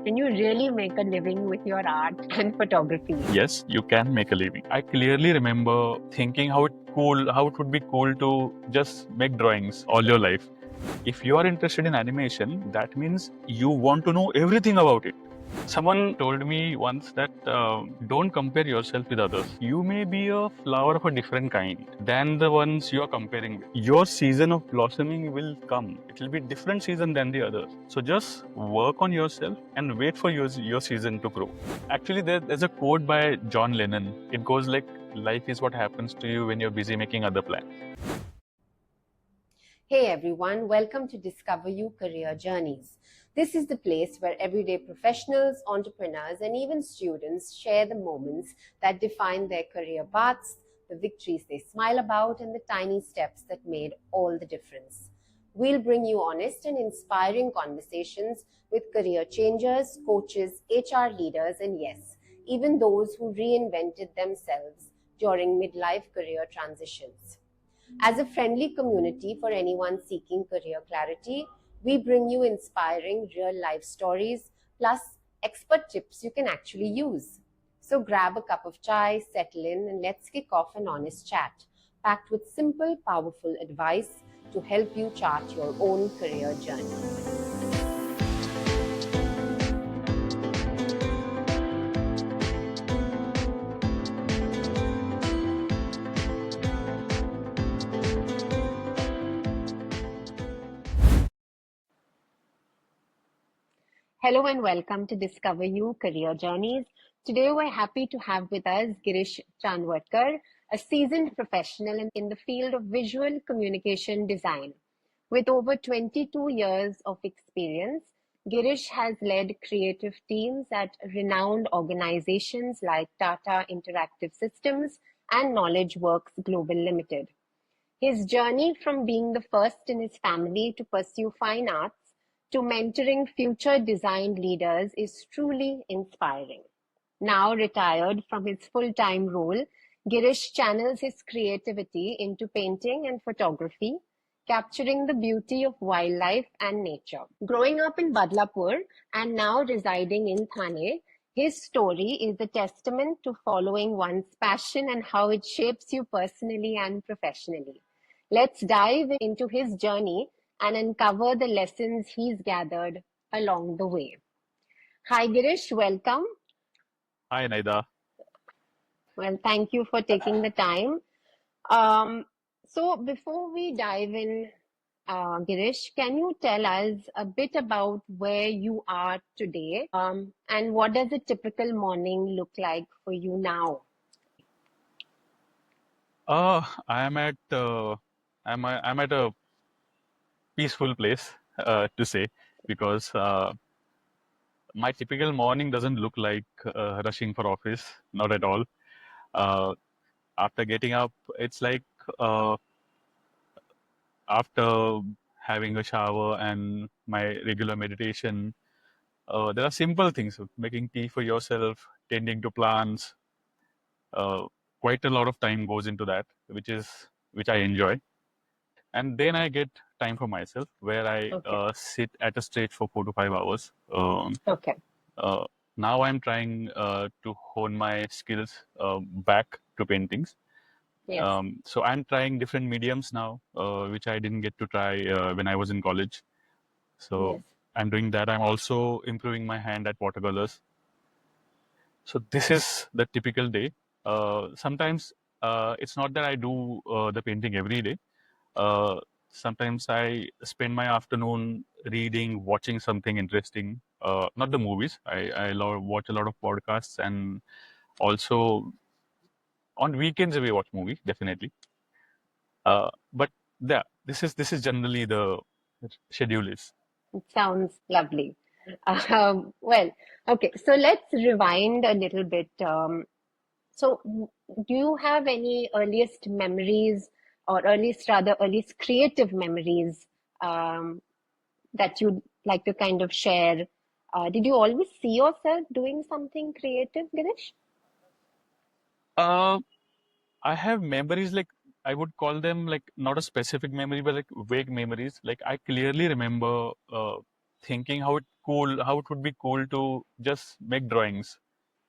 Can you really make a living with your art and photography? Yes, you can make a living. I clearly remember thinking how it would be cool to just make drawings all your life. If you are interested in animation, that means you want to know everything about it. Someone told me once that don't compare yourself with others. You may be a flower of a different kind than the ones you are comparing with. Your season of blossoming will come. It will be different season than the others. So just work on yourself and wait for your season to grow. Actually, there's a quote by John Lennon. It goes like, life is what happens to you when you're busy making other plans. Hey everyone, welcome to DiscoverU Career Journeys. This is the place where everyday professionals, entrepreneurs, and even students share the moments that define their career paths, the victories they smile about, and the tiny steps that made all the difference. We'll bring you honest and inspiring conversations with career changers, coaches, HR leaders, and yes, even those who reinvented themselves during midlife career transitions. As a friendly community for anyone seeking career clarity, we bring you inspiring real life stories plus expert tips you can actually use. So grab a cup of chai, settle in, and let's kick off an honest chat packed with simple, powerful advice to help you chart your own career journey. Hello and welcome to DiscoverU Career Journeys. Today we're happy to have with us Girish Chandwadkar, a seasoned professional in the field of visual communication design. With over 22 years of experience, Girish has led creative teams at renowned organizations like Tata Interactive Systems and Knowledge Works Global Limited. His journey from being the first in his family to pursue fine arts to mentoring future design leaders is truly inspiring. Now retired from his full-time role, Girish channels his creativity into painting and photography, capturing the beauty of wildlife and nature. Growing up in Badlapur and now residing in Thane, his story is a testament to following one's passion and how it shapes you personally and professionally. Let's dive into his journey and uncover the lessons he's gathered along the way. Hi, Girish, welcome. Hi, Nahida. Well, thank you for taking the time. So, before we dive in, Girish, can you tell us a bit about where you are today and what does a typical morning look like for you now? I'm at a peaceful place to say because my typical morning doesn't look like rushing for office, not at all. Uh, After getting up, it's like uh, after having a shower and my regular meditation, there are simple things, making tea for yourself, tending to plants. Uh, Quite a lot of time goes into that, which I enjoy. And then I get time for myself where I Okay. sit at a stage for 4 to 5 hours. Okay. Uh, Now I'm trying to hone my skills back to paintings. Yes. So I'm trying different mediums now, which I didn't get to try when I was in college. So Yes. I'm doing that. I'm also improving my hand at watercolors. So this is the typical day. Sometimes it's not that I do the painting every day. Uh, Sometimes I spend my afternoon reading, watching something interesting. Not the movies. Watch a lot of podcasts, and also on weekends we watch movies definitely. But yeah, this is generally the schedule is. It sounds lovely. Well, okay, so let's rewind a little bit. So, do you have any earliest memories, or earliest creative memories that you'd like to kind of share? Did you always see yourself doing something creative, Girish? Uh, I have memories like I would call them like not a specific memory, but like vague memories. Like I clearly remember thinking how it cool, how it would be cool to just make drawings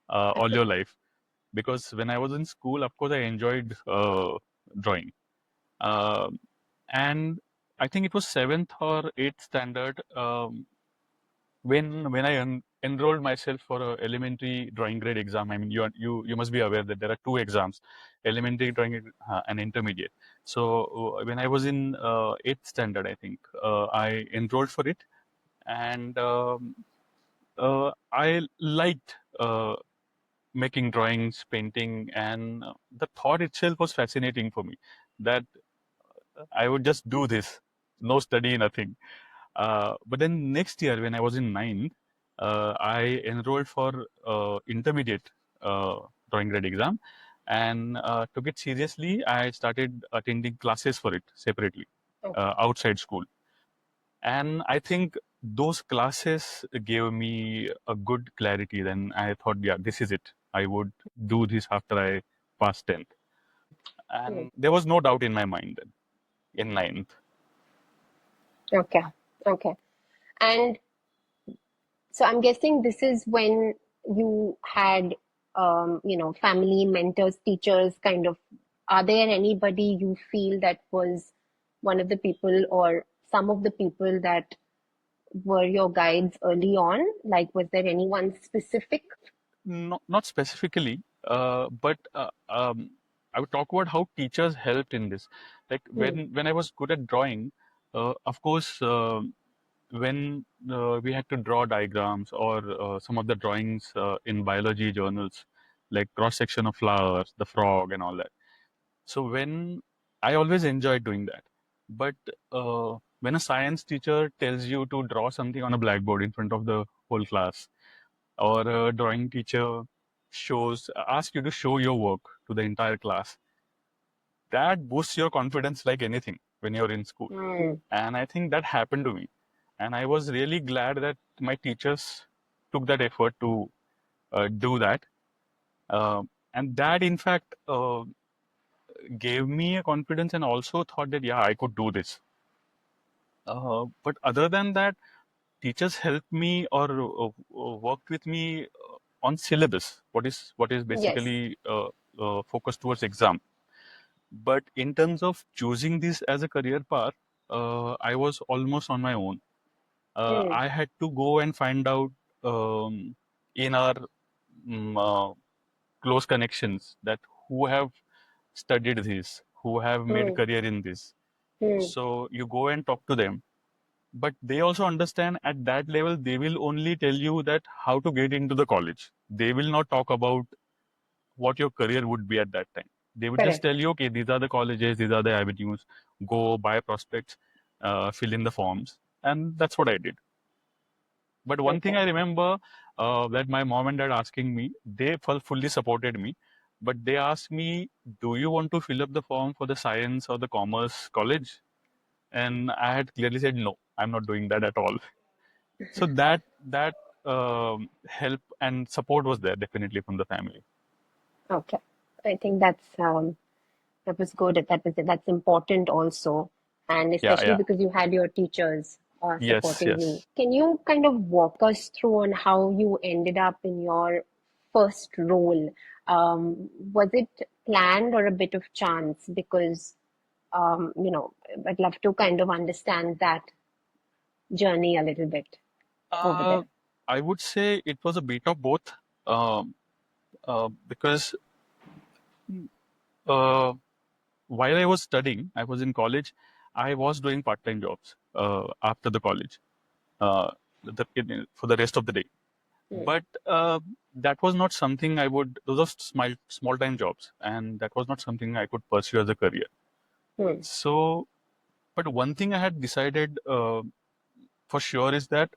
all your life. Because when I was in school, of course, I enjoyed drawing. Um and I think it was seventh or eighth standard. When I enrolled myself for a elementary drawing grade exam. I mean, you must be aware that there are two exams, elementary drawing and intermediate. So when I was in eighth standard, I think I enrolled for it, and I liked making drawings, painting, and the thought itself was fascinating for me. That I would just do this, no study, nothing. But then next year, when I was in ninth, I enrolled for intermediate drawing grade exam, and took it seriously. I started attending classes for it separately outside school, and I think those classes gave me a good clarity. Then I thought, yeah, this is it. I would do this after I passed 10th, Mm. and there was no doubt in my mind then in ninth. Okay. Okay. And so I'm guessing this is when you had, family mentors, teachers, kind of. Are there anybody you feel that was one of the people or some of the people that were your guides early on? Like, was there anyone specific? Not specifically, but I would talk about how teachers helped in this. Like Hmm. when I was good at drawing, of course, when we had to draw diagrams or some of the drawings in biology journals, like cross section of flowers, the frog, and all that. So when I always enjoyed doing that, but when a science teacher tells you to draw something on a blackboard in front of the whole class, or a drawing teacher asks you to show your work to the entire class, that boosts your confidence like anything when you're in school. Hmm. And I think that happened to me, and I was really glad that my teachers took that effort to do that. And that in fact gave me a confidence, and also thought that yeah, I could do this. But other than that, teachers helped me or worked with me on syllabus, what is Yes. basically focused towards exam. But in terms of choosing this as a career path, I was almost on my own. Hmm. I had to go and find out in our mm, uh, close connections that who have studied this, who have made Hmm. career in this. Hmm. So you go and talk to them, but they also understand at that level they will only tell you that how to get into the college. They will not talk about what your career would be at that time. They would just Correct. tell you, okay, these are the colleges, these are the avenues, go buy prospects, fill in the forms, and that's what I did. But one thing Okay. I remember, that my mom and dad asking me, they fully supported me, but they asked me, do you want to fill up the form for the science or the commerce college? And I had clearly said no, I'm not doing that at all. So that help and support was there definitely from the family. Okay. I think that was good. That's important also, and Yeah, especially yeah. because you had your teachers Yes, supporting you. yes. Can you kind of walk us through on how you ended up in your first role? Was it planned or a bit of chance? Because I'd love to kind of understand that journey a little bit over Uh, there. I would say it was a bit of both, um, because uh, while I was studying, I was in college, I was doing part-time jobs after the college, uh, for the rest of the day. Hmm. But that was not something I would, those are small-time jobs, and that was not something I could pursue as a career. Hmm. So, but one thing I had decided for sure is that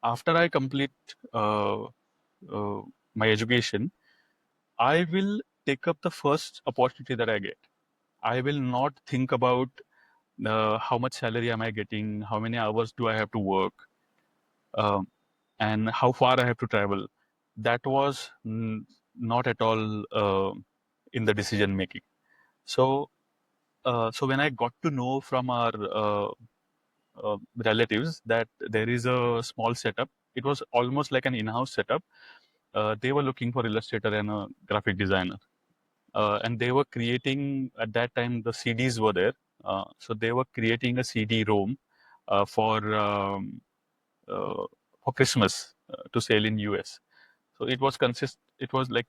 after I complete uh, my education, I will take up the first opportunity that I get. I will not think about how much salary am I getting, how many hours do I have to work, um, and how far I have to travel. That was not at all in the decision making. So, so when I got to know from our relatives that there is a small setup. It was almost like an in-house setup. They were looking for illustrator and a graphic designer, and they were creating at that time the CDs were there. So they were creating a CD-ROM uh, for um, for Christmas to sell in US. So it was consist. It was like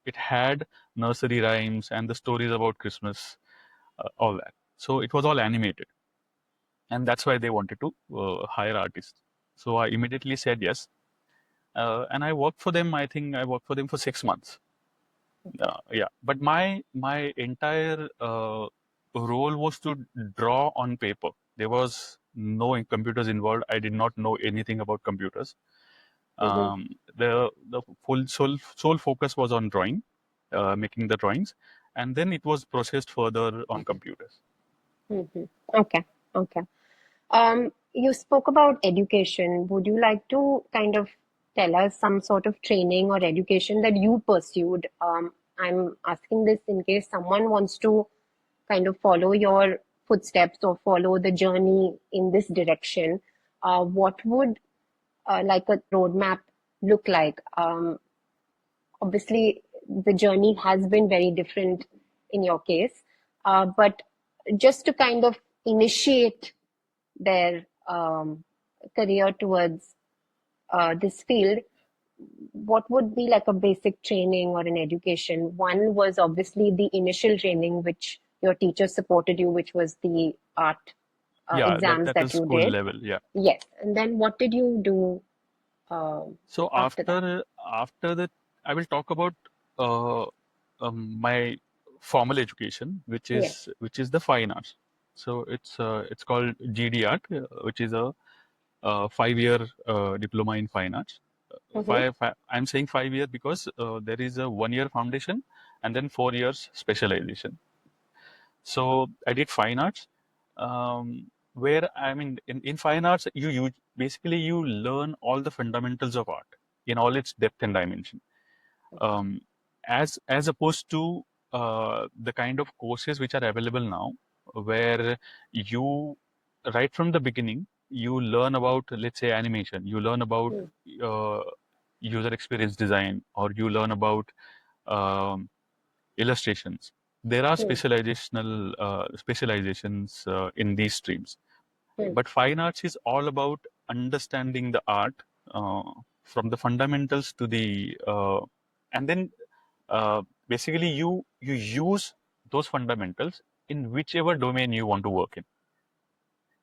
it had nursery rhymes and the stories about Christmas, all that. So it was all animated, and that's why they wanted to hire artists. So I immediately said yes, and I worked for them. I think I worked for them for 6 months. Yeah, but my entire role was to draw on paper. There was no computers involved. I did not know anything about computers. Mm-hmm. The full sole focus was on drawing, making the drawings, and then it was processed further on computers. Mm-hmm. Okay. Okay. You spoke about education. Would you like to kind of tell us some sort of training or education that you pursued? I'm asking this in case someone wants to kind of follow your footsteps or follow the journey in this direction. What would like a roadmap look like? Obviously, the journey has been very different in your case, but just to kind of initiate their career towards this field, what would be like a basic training or an education? One was obviously the initial training, which your teacher supported you, which was the art Yeah, that exams that that is you school did. level. Yeah. Yes. And then what did you do So after that? after that, I will talk about uh, my formal education, Yes. which is the fine arts. So it's called GD Art, which is a 5 year diploma in fine arts. Mm-hmm. I'm saying 5 year because there is a 1 year foundation and then 4 years specialization. So I did fine arts, where I mean, in fine arts, you basically you learn all the fundamentals of art in all its depth and dimension, um, as opposed to the kind of courses which are available now, where you right from the beginning you learn about, let's say, animation, you learn about uh, user experience design, or you learn about um, illustrations. There are specializations in these streams, Mm-hmm. but fine arts is all about understanding the art uh, from the fundamentals to the and then basically you use those fundamentals in whichever domain you want to work in.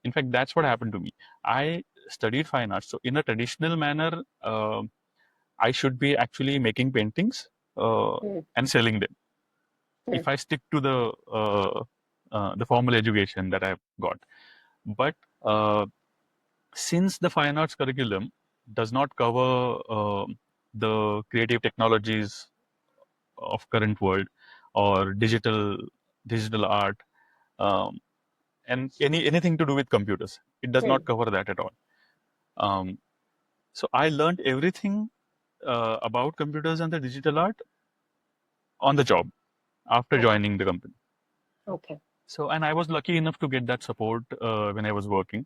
In fact, that's what happened to me. I studied fine arts, so in a traditional manner, I should be actually making paintings and selling them if I stick to the formal education that I've got. But since the fine arts curriculum does not cover the creative technologies of current world, or digital art, um, and anything to do with computers, it does not cover that at all. Um, so I learned everything about computers and the digital art on the job after Okay. joining the company. Okay. So, and I was lucky enough to get that support when I was working.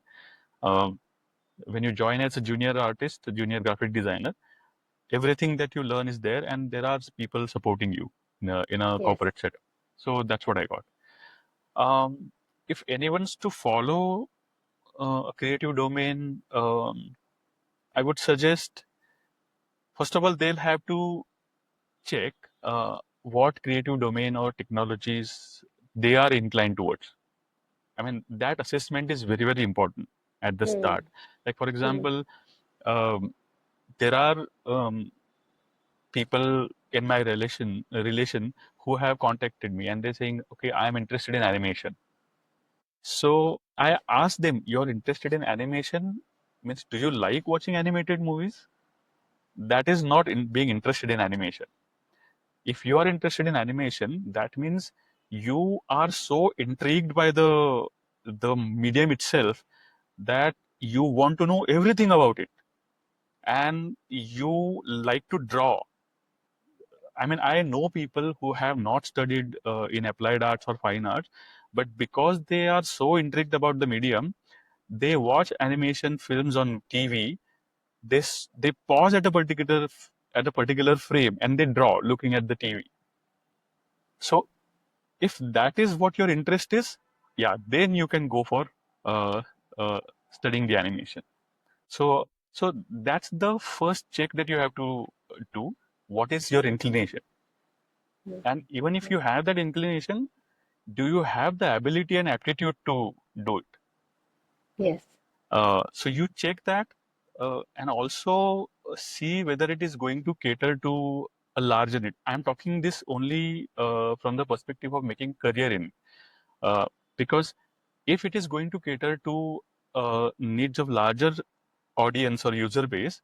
Um, when you join as a junior artist, a junior graphic designer, everything that you learn is there, and there are people supporting you in a Yes. corporate setup. So that's what I got. If anyone's to follow a creative domain, I would suggest, first of all, they'll have to check what creative domain or technologies they are inclined towards. I mean, that assessment is very, very important at the Mm-hmm. start. Like, for example, um, there are people in my relation who have contacted me, and they're saying, okay, I'm interested in animation. So I asked them, you're interested in animation, means do you like watching animated movies? That is not in being interested in animation. If you are interested in animation, that means you are so intrigued by the medium itself that you want to know everything about it, and you like to draw. I mean, I know people who have not studied in applied arts or fine arts, but because they are so intrigued about the medium, they watch animation films on TV. They pause at a particular frame and they draw looking at the TV. So if that is what your interest is, yeah, then you can go for uh, uh, studying the animation. So that's the first check that you have to do. What is your inclination? And even if you have that inclination, do you have the ability and aptitude to do it? Yes. So you check that, and also see whether it is going to cater to a larger need. I'm talking this only from the perspective of making career in, uh, because if it is going to cater to needs of larger audience or user base,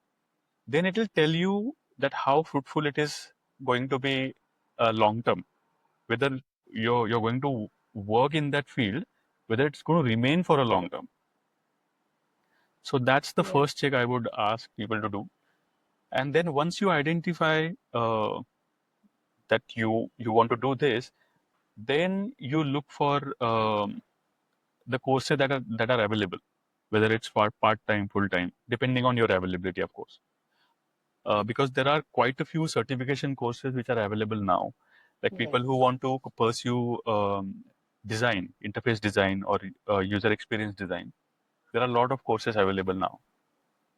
then it will tell you that how fruitful it is going to be long term, whether you're going to work in that field, whether it's going to remain for a long term. So that's the Yeah. first check I would ask people to do. And then once you identify that you want to do this, then you look for the courses that are available, whether it's for part time, full time, depending on your availability, of course. Because there are quite a few certification courses which are available now. Like people Right. who want to pursue design, interface design, or user experience design, there are a lot of courses available now.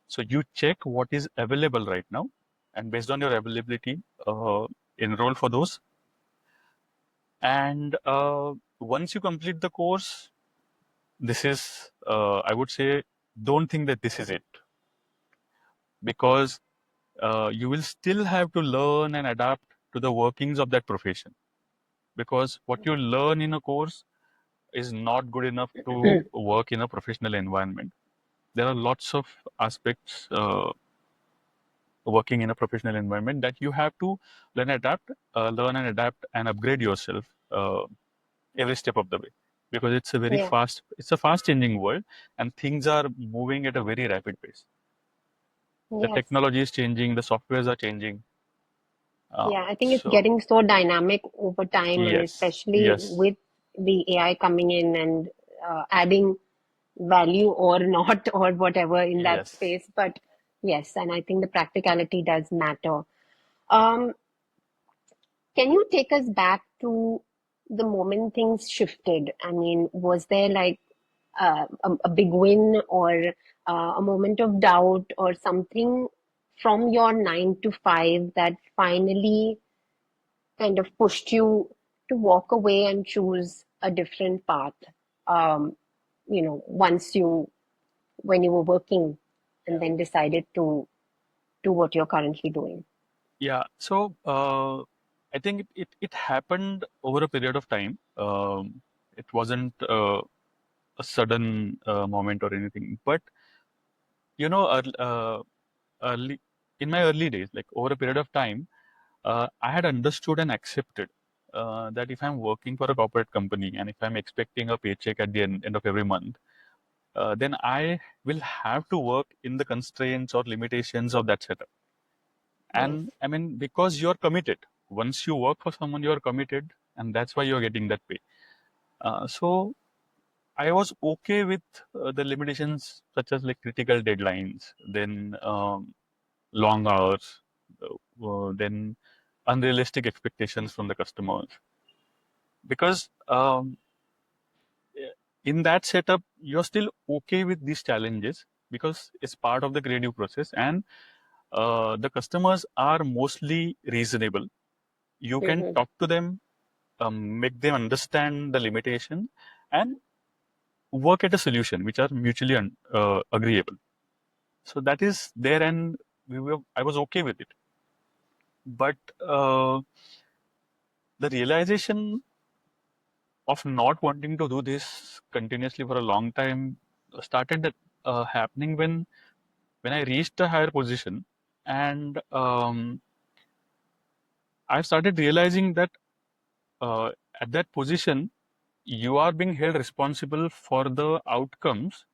So you check what is available right now, and based on your availability, enroll for those. And once you complete the course, this is, I would say, don't think that this is it, because you will still have to learn and adapt to the workings of that profession. Because what you learn in a course is not good enough to work in a professional environment. There are lots of aspects working in a professional environment that you have to learn and adapt and upgrade yourself every step of the way, because Yeah. it's a fast changing world, and things are moving at a very rapid pace. The Yes. technology is changing, the softwares are changing. Yeah, I think it's So getting so dynamic over time, and yes, especially yes, with the AI coming in and adding value or not, or whatever in that yes. space. But yes, and I think the practicality does matter. Um, can you take us back to the moment things shifted? I mean, was there like a big win or a moment of doubt or something from your 9 to 5 that finally kind of pushed you to walk away and choose a different path? Um, once when you were working and Yeah. then decided to do what you're currently doing. Yeah. So I think it happened over a period of time. It wasn't a sudden moment or anything, but you know, early in my early days, like over a period of time, I had understood and accepted that if I'm working for a corporate company and if I'm expecting a paycheck at the end of every month, then I will have to work in the constraints or limitations of that setup. Yes. And I mean, because you're committed, once you work for someone, you're committed, and that's why you're getting that pay. So I was okay with the limitations such as like critical deadlines, then long hours, then unrealistic expectations from the customers. Because in that setup, you're still okay with these challenges because it's part of the creative process, and the customers are mostly reasonable. You can Mm-hmm. talk to them, make them understand the limitation, and work at a solution which are mutually agreeable. So that is there, and I was okay with it. But the realization of not wanting to do this continuously for a long time started happening when I reached a higher position, and I started realizing that uh, at that position you are being held responsible for the outcomes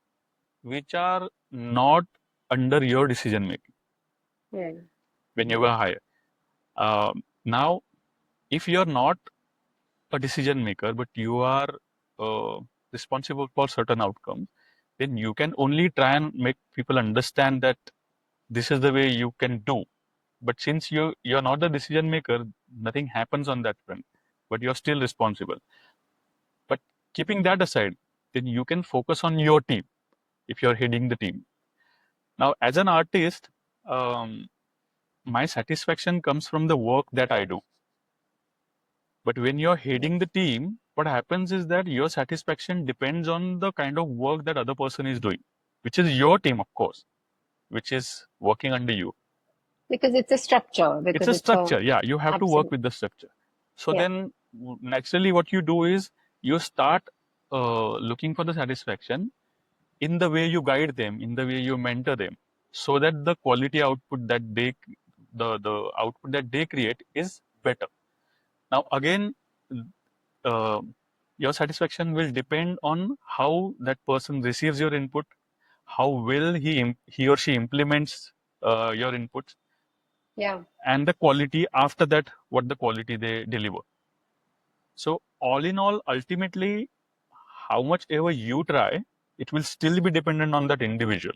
which are not under your decision making Mm. when you were higher. Now, if you are not a decision maker, but you are uh, responsible for certain outcomes, then you can only try and make people understand that this is the way you can do. But since you're not the decision maker, nothing happens on that front. But you're still responsible. But keeping that aside, then you can focus on your team if you're heading the team. Now, as an artist, um, my satisfaction comes from the work that I do. But when you're heading the team, what happens is that your satisfaction depends on the kind of work that other person is doing, which is your team, of course, which is working under you. Because it's a structure. It's Because a it's a structure. Yeah, you have to work absolute. with the structure. So Yeah. then, naturally, what you do is you start looking for the satisfaction in the way you guide them, in the way you mentor them, so that the quality output that the output that they create is better. Now, again, uh, your satisfaction will depend on how that person receives your input, how well he or she implements your inputs, Yeah. and the quality after that, what the quality they deliver. So, all in all, ultimately, how much ever you try, it will still be dependent on that individual.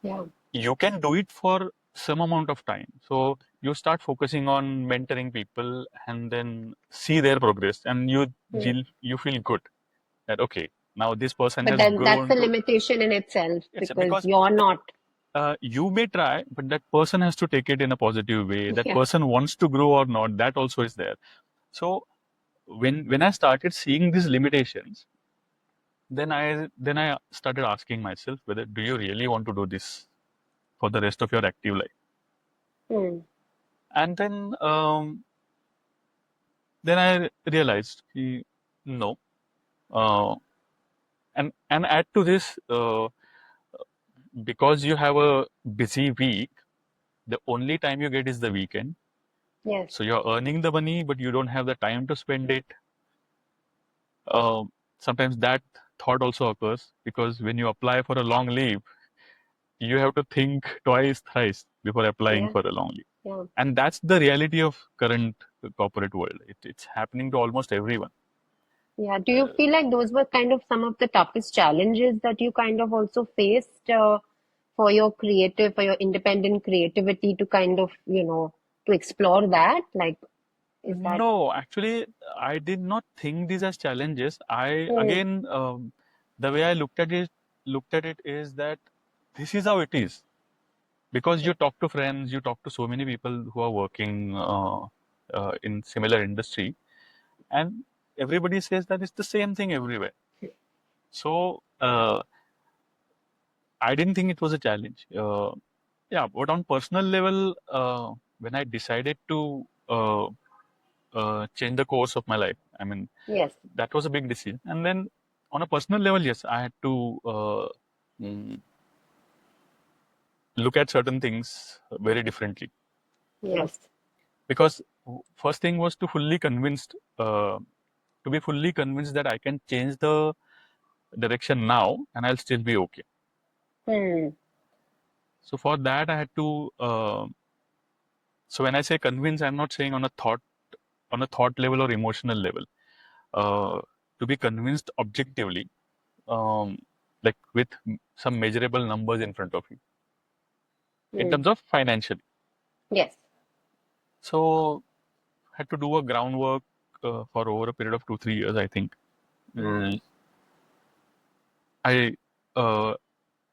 Yeah. You can do it for some amount of time. So you start focusing on mentoring people and then see their progress, and Hmm. you feel good that okay, now this person But has then that's grown a to. limitation in itself It's because because you're not. you may try, but that person has to take it in a positive way. That Yeah. person wants to grow or not, that also is there. So when I started seeing these limitations, then I started asking myself whether do you really want to do this for the rest of your active life. Hmm. And then I realized no. Uh, and add to this, because you have a busy week, the only time you get is the weekend. Yes. So you're earning the money, but you don't have the time to spend it. Uh, Sometimes that thought also occurs because when you apply for a long leave, you have to think twice, thrice before applying Yeah. for a long leave. Yeah. And that's the reality of current corporate world. It's happening to almost everyone. Yeah. Do you feel like those were kind of some of the toughest challenges that you kind of also faced for your independent creativity to kind of, to explore that? Like, is that? No, actually, I did not think these as challenges. I Hmm. again, the way I looked at it is that this is how it is. Because you talk to friends, you talk to so many people who are working in similar industry, and everybody says that it's the same thing everywhere. So I didn't think it was a challenge. Yeah, but on personal level, when I decided to change the course of my life, I mean, Yes. that was a big decision. And then on a personal level, yes, I had to mm, look at certain things very differently. Yes. Because first thing was to be fully convinced that I can change the direction now and I'll still be okay. Hmm. So for that, I had to. So when I say convince, I'm not saying on a thought level or emotional level. Uh, to be convinced objectively, um, like with some measurable numbers in front of you in Hmm. terms of financially. Yes. So had to do a groundwork for over a period of 2 3 years, I think. Mm. I uh,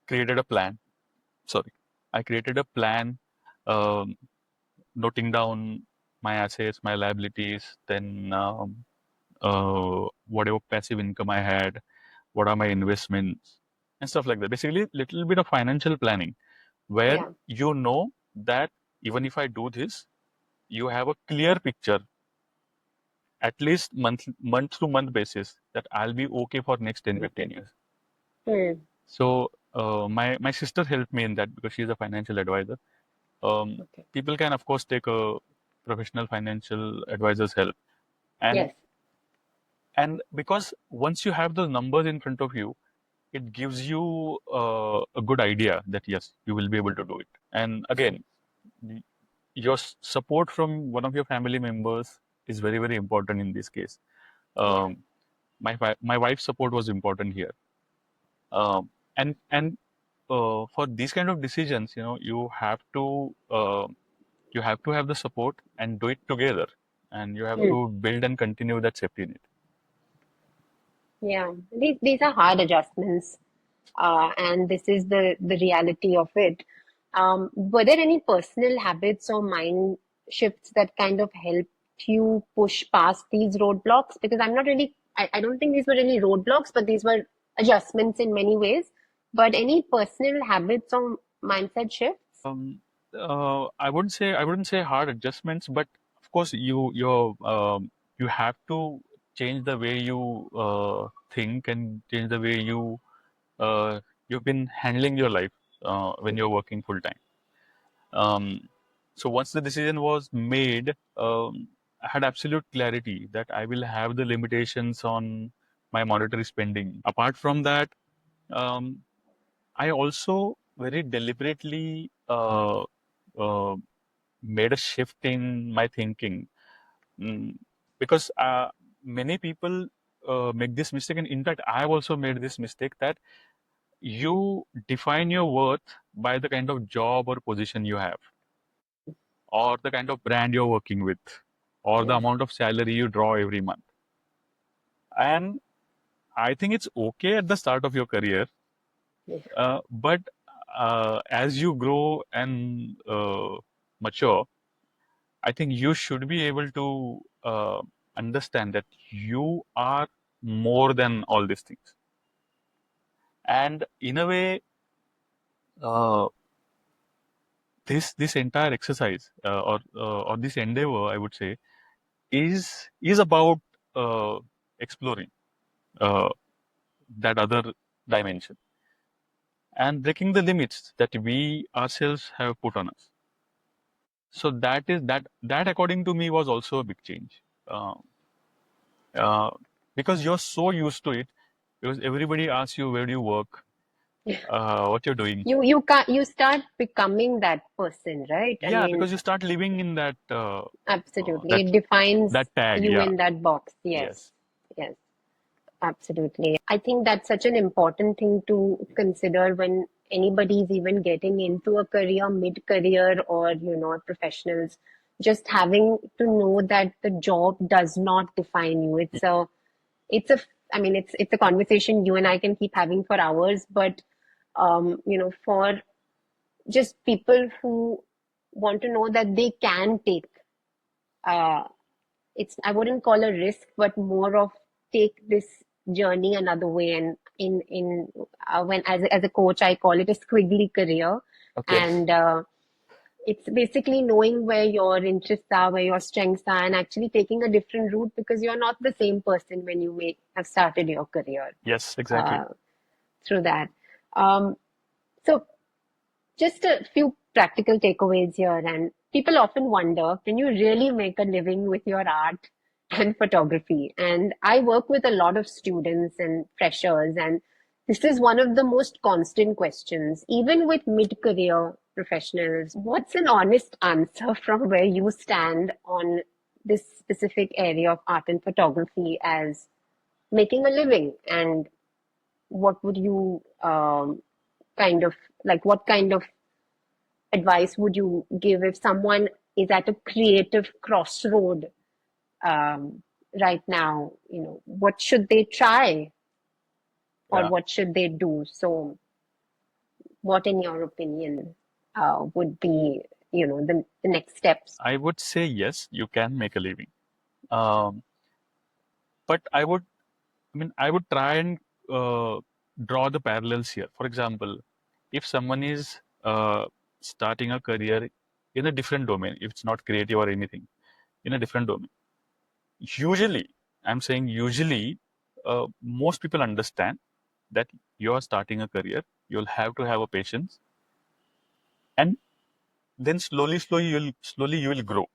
created a plan. Sorry, I created a plan, um, noting down my assets, my liabilities, then whatever passive income I had, what are my investments, and stuff like that. Basically, little bit of financial planning, where Yeah. you know that even if I do this, you have a clear picture, at least month to month basis, that I'll be okay for next 10 15 years. Hmm. So my sister helped me in that because she's a financial advisor. Okay. People can of course take a professional financial advisor's help, and Yes. because once you have those numbers in front of you, it gives you a good idea that yes, you will be able to do it. And again, your support from one of your family members is very important in this case. Yeah. um, my wife's support was important here. And for these kind of decisions, you have to have the support and do it together, and you have to build and continue that safety net. Yeah, these are hard adjustments, and this is the reality of it. Were there any personal habits or mind shifts that kind of helped you push past these roadblocks? Because I don't think these were really roadblocks, but these were adjustments in many ways. But any personal habits or mindset shifts? I wouldn't say hard adjustments, but of course you have to change the way you think and change the way you've been handling your life when you're working full time. So once the decision was made, I had absolute clarity that I will have the limitations on my monetary spending. Apart from that, um, I also very deliberately uh, made a shift in my thinking. Mm, because many people make this mistake, and in fact, I have also made this mistake, that you define your worth by the kind of job or position you have, or the kind of brand you're working with, or the Yeah, amount of salary you draw every month. And I think it's okay at the start of your career, yeah, but as you grow and mature, I think you should be able to understand that you are more than all these things. And in a way, uh, this entire exercise, or this endeavor, I would say, is about exploring uh, that other dimension and breaking the limits that we ourselves have put on us. So that according to me was also a big change, uh, uh, because you're so used to it, because everybody asks you where do you work, yeah. what you're doing. You start becoming that person, right? I Yeah, mean, because you start living in that absolutely. that It defines that tag. you Yeah. in that box. Yes, Yes. yes, absolutely. I think that's such an important thing to consider when anybody's even getting into a career, mid-career, or professionals. Just having to know that the job does not define you. It's a, I mean, it's a conversation you and I can keep having for hours, but for just people who want to know that they can take uh, it's I wouldn't call a risk, but more of take this journey another way. And in when as a coach, I call it a squiggly career, Okay. and it's basically knowing where your interests are, where your strengths are, and actually taking a different route because you're not the same person when you may have started your career Yes, exactly. uh, through that. Um, so just a few practical takeaways here. And people often wonder, can you really make a living with your art and photography? And I work with a lot of students and freshers, and this is one of the most constant questions, even with mid career professionals. What's an honest answer from where you stand on this specific area of art and photography as making a living? And what would you kind of what kind of advice would you give if someone is at a creative crossroad um, right now? What should they try or Yeah. what should they do? So, what, in your opinion, would be, the next steps? I would say yes, you can make a living. Um, but I would try and draw the parallels here. For example, if someone is starting a career in a different domain, if it's not creative or anything, in a different domain, usually, I'm saying usually, most people understand that you are starting a career, you'll have to have a patience, and then slowly you will grow.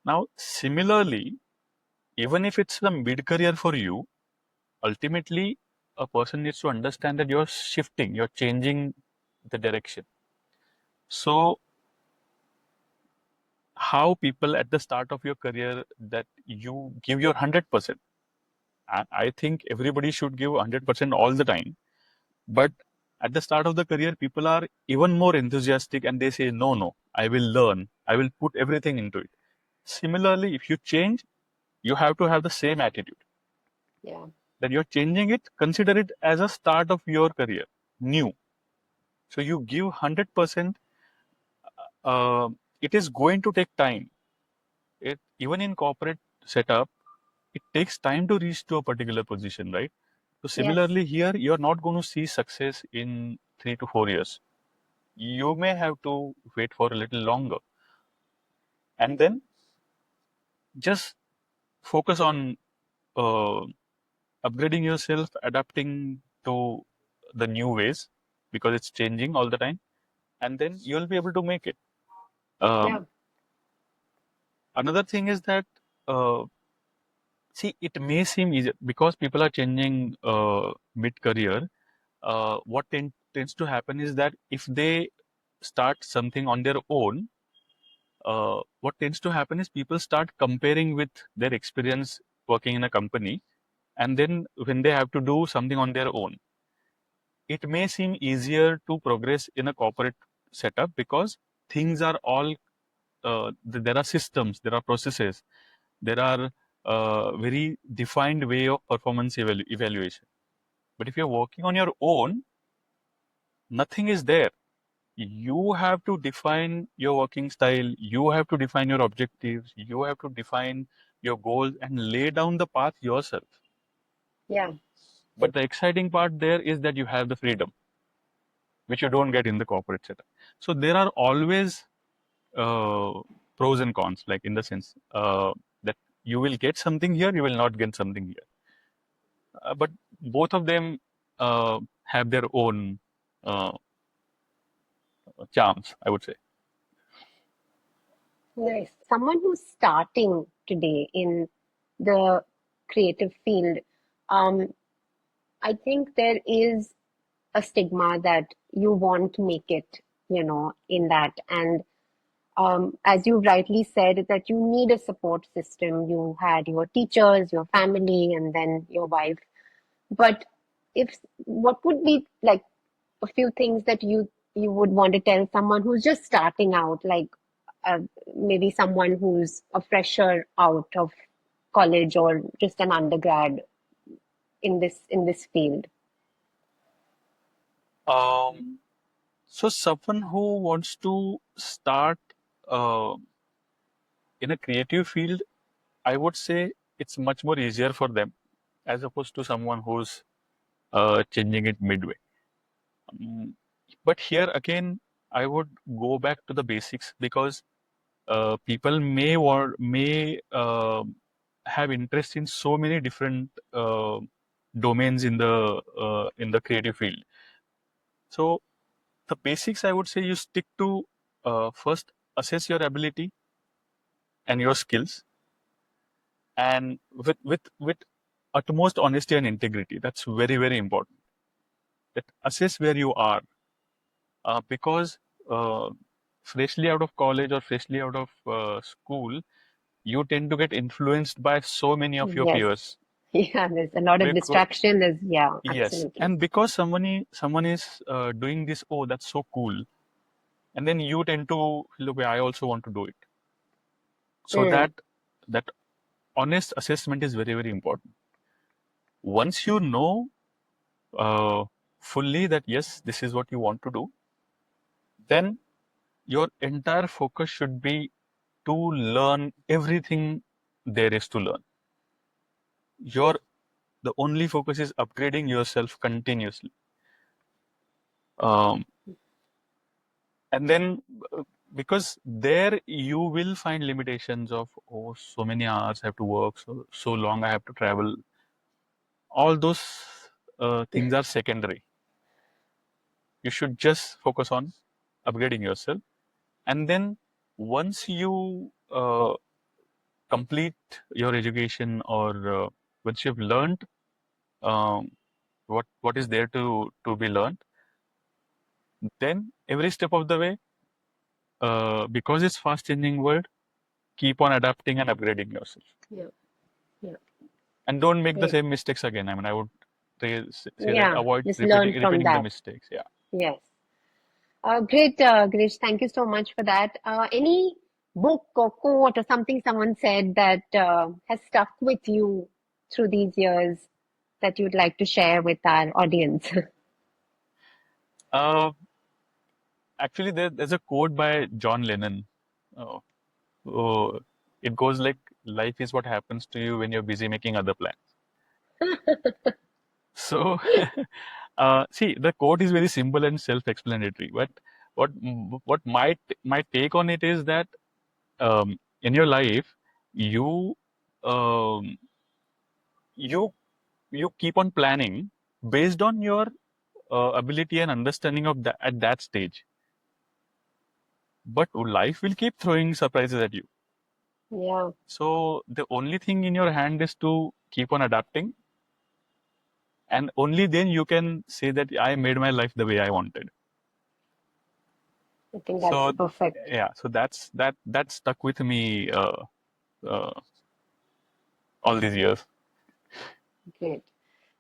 Now, similarly, even if it's a mid career for you, ultimately a person needs to understand that you're shifting, you're changing the direction. So how people at the start of your career, that you give your 100%, and I think everybody should give 100% all the time, But at the start of the career, people are even more enthusiastic and they say, no, I will learn. I will put everything into it. Similarly, if you change, you have to have the same attitude. Yeah. That you're changing it, consider it as a start of your career, new. So you give 100%. It is going to take time. Even in corporate setup, it takes time to reach to a particular position, right? So Yes. similarly here, you're not going to see success in 3 to 4 years. You may have to wait for a little longer. And then just focus on uh, upgrading yourself, adapting to the new ways because it's changing all the time. And then you'll be able to make it. Yeah. Another thing is that, uh, see, it may seem easy because people are changing mid-career. What tends to happen is that if they start something on their own, what tends to happen is people start comparing with their experience working in a company, and then when they have to do something on their own, it may seem easier to progress in a corporate setup because things are all there are systems, there are processes, there are very defined way of performance evaluation. But if you're working on your own, nothing is there. You have to define your working style, you have to define your objectives, you have to define your goals and lay down the path yourself. Yeah. But the exciting part there is that you have the freedom, which you don't get in the corporate setup. So there are always uh, pros and cons, like in the sense that you will get something here, you will not get something here. But both of them have their own uh, charms, I would say. Nice. Someone who's starting today in the creative field, um, I think there is a stigma that you won't make it, in that. And as you rightly said, that you need a support system. You had your teachers, your family, and then your wife. But if what would be like a few things that you would want to tell someone who's just starting out, like uh, maybe someone who's a fresher out of college or just an undergrad in this field? Um, so someone who wants to start uh, in a creative field, I would say it's much more easier for them as opposed to someone who's changing it midway. Um, but here again, I would go back to the basics because people may have interest in so many different domains in the creative field. So the basics, I would say, you stick to first assess your ability and your skills, and with utmost honesty and integrity. That's very, very important. That assess where you are, because uh, freshly out of college or freshly out of school, you tend to get influenced by so many of your Yes. peers. Yeah, there's a lot of Because distraction. Yeah, yes, absolutely. and because someone is doing this, oh, that's so cool, and then you tend to feel, okay, I also want to do it. So Mm, that honest assessment is very, very important. Once you know uh, fully that yes, this is what you want to do, then your entire focus should be to learn everything there is to learn. Your The only focus is upgrading yourself continuously. Um, and then because there you will find limitations of, oh, so many hours I have to work, so long I have to travel. All those things are secondary. You should just focus on upgrading yourself, and then once you complete your education, or once you've learned um, what is there to be learned, then every step of the way, because it's fast changing world, keep on adapting and upgrading yourself, yeah, yeah, and don't make the great. same mistakes again. I mean, I would say that avoid just learn from repeating the that. mistakes. Yeah. Yes. Great, Girish. Thank you so much for that. Any book or quote or something someone said that has stuck with you through these years that you'd like to share with our audience? Uh, Actually, there's a quote by John Lennon. Uh, oh, it goes like, "Life is what happens to you when you're busy making other plans." So, see, the quote is very simple and self-explanatory. But what what my take on it is that in your life, you um, you you keep on planning based on your ability and understanding of that at that stage. But life will keep throwing surprises at you. Yeah, So the only thing in your hand is to keep on adapting, and only then you can say that I made my life the way I wanted. I think that's So perfect. yeah, so that stuck with me uh, all these years. Great.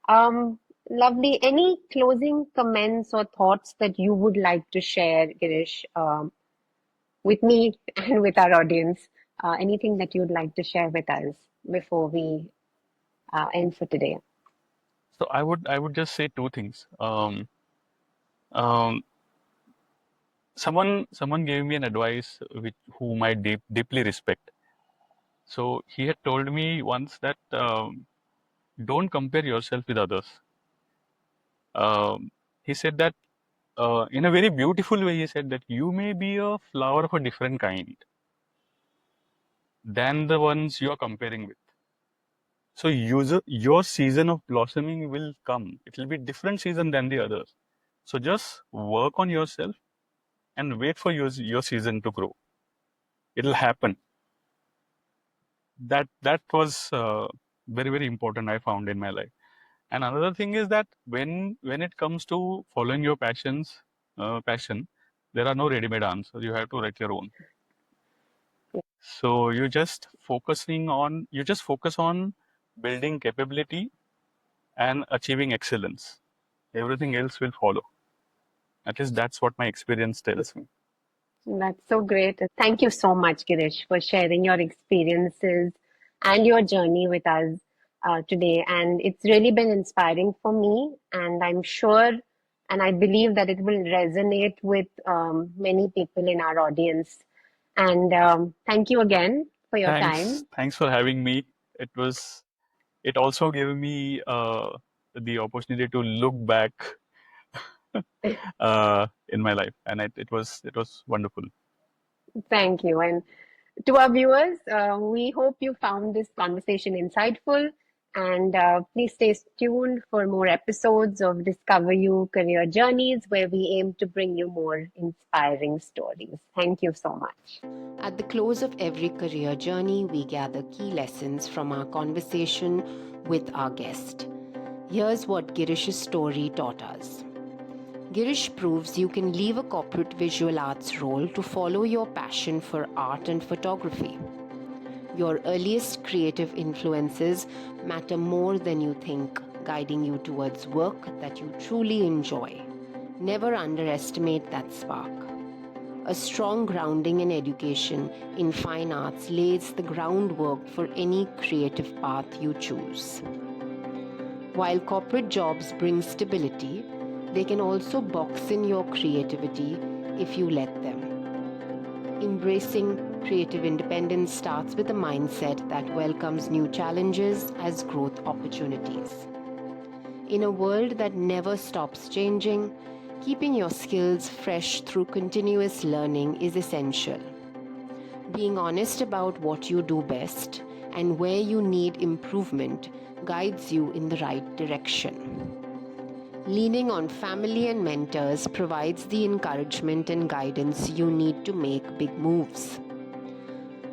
Um, Lovely. Any closing comments or thoughts that you would like to share, Girish, with me and with our audience? Anything that you'd like to share with us before we end for today? So I would just say two things. Um, someone gave me an advice which whom I deeply respect. So he had told me once that don't compare yourself with others. He said that in a very beautiful way. He said that you may be a flower of a different kind than the ones you are comparing with. So your season of blossoming will come. It will be different season than the others. So just work on yourself and wait for your season to grow. It'll happen. That was very very important. I found in my life. And another thing is that when it comes to following your passion, there are no ready-made answers. You have to write your own. So you just focus on building capability and achieving excellence. Everything else will follow. At least that's what my experience tells me. That's so great. Thank you so much, Girish, for sharing your experiences and your journey with us today. And it's really been inspiring for me. And I'm sure and I believe that it will resonate with many people in our audience. And thank you again for your time. Thanks for having me. It also gave me the opportunity to look back in my life, and it was wonderful. Thank you. And to our viewers, we hope you found this conversation insightful. And please stay tuned for more episodes of Discover You Career Journeys, where we aim to bring you more inspiring stories. Thank you so much. At the close of every career journey, we gather key lessons from our conversation with our guest. Here's what Girish's story taught us. Girish proves you can leave a corporate visual arts role to follow your passion for art and photography. Your earliest creative influences matter more than you think, guiding you towards work that you truly enjoy. Never underestimate that spark. A strong grounding in education in fine arts lays the groundwork for any creative path you choose. While corporate jobs bring stability, they can also box in your creativity if you let them. Embracing creative independence starts with a mindset that welcomes new challenges as growth opportunities. In a world that never stops changing, keeping your skills fresh through continuous learning is essential. Being honest about what you do best and where you need improvement guides you in the right direction. Leaning on family and mentors provides the encouragement and guidance you need to make big moves.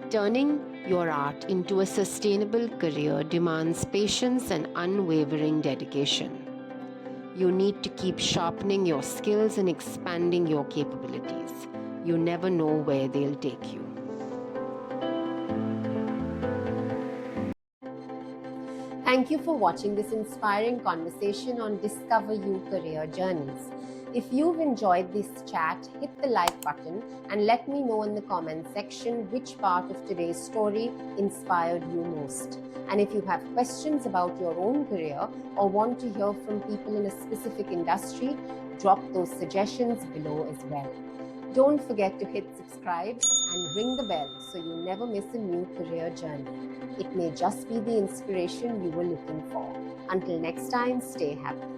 Turning your art into a sustainable career demands patience and unwavering dedication. You need to keep sharpening your skills and expanding your capabilities. You never know where they'll take you. Thank you for watching this inspiring conversation on DiscoverU Career Journeys. If you've enjoyed this chat, hit the like button and let me know in the comment section which part of today's story inspired you most. And if you have questions about your own career or want to hear from people in a specific industry, drop those suggestions below as well. Don't forget to hit subscribe and ring the bell so you never miss a new career journey. It may just be the inspiration you were looking for. Until next time, stay happy.